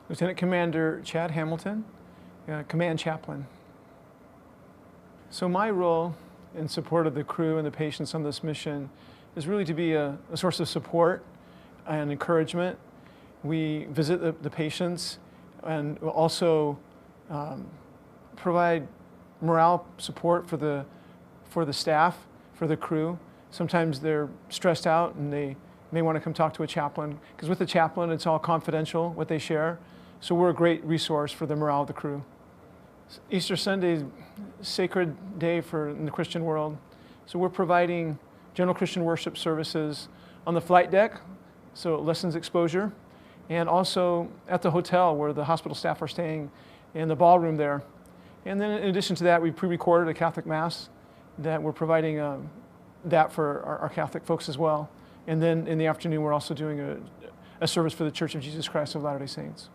Lieutenant Commander Chad Hamilton, Command Chaplain. So my role in support of the crew and the patients on this mission is really to be a source of support and encouragement. We visit the patients and also provide morale support for the staff, for the crew. Sometimes they're stressed out and they may want to come talk to a chaplain, because with the chaplain it's all confidential what they share. So we're a great resource for the morale of the crew. Easter Sunday is a sacred day in the Christian world. So we're providing general Christian worship services on the flight deck, so it lessens exposure, and also at the hotel where the hospital staff are staying in the ballroom there. And then in addition to that, we pre-recorded a Catholic Mass that we're providing that for our Catholic folks as well. And then in the afternoon, we're also doing a service for the Church of Jesus Christ of Latter-day Saints.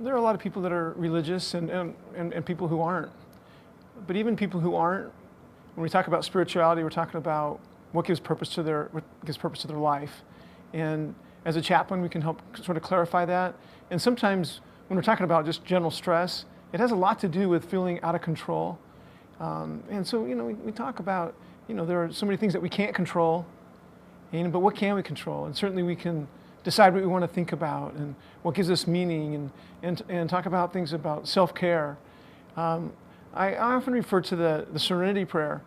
There are a lot of people that are religious and people who aren't. But even people who aren't, when we talk about spirituality, we're talking about what gives purpose to their life. And as a chaplain, we can help sort of clarify that. And sometimes when we're talking about just general stress, it has a lot to do with feeling out of control. And so, we talk about, there are so many things that we can't control, but what can we control? And certainly we can decide what we want to think about and what gives us meaning, and talk about things about self-care. I often refer to the serenity prayer.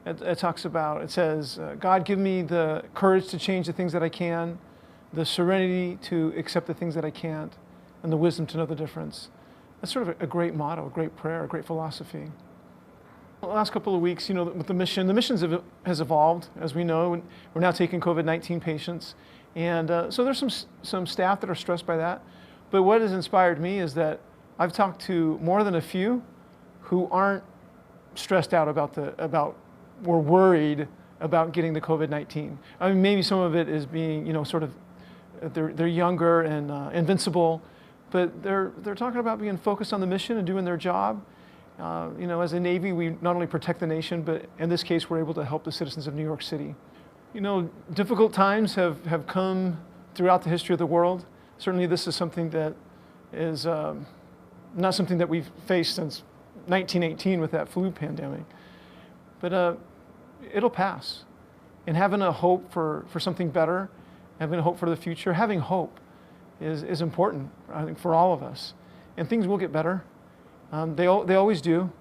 It talks about, it says, God, give me the courage to change the things that I can, the serenity to accept the things that I can't, and the wisdom to know the difference. That's sort of a great motto, a great prayer, a great philosophy. The last couple of weeks, with the missions has evolved, as we know. We're now taking COVID-19 patients. And so there's some staff that are stressed by that. But what has inspired me is that I've talked to more than a few who aren't stressed out or worried about getting the COVID-19. I mean, maybe some of it is being, they're younger and invincible, but they're talking about being focused on the mission and doing their job. As a Navy, we not only protect the nation, but in this case, we're able to help the citizens of New York City. Difficult times have come throughout the history of the world. Certainly this is something that is not something that we've faced since 1918 with that flu pandemic. But it'll pass. And having a hope for something better, having a hope for the future, having hope is important, I think, for all of us. And things will get better. They always do.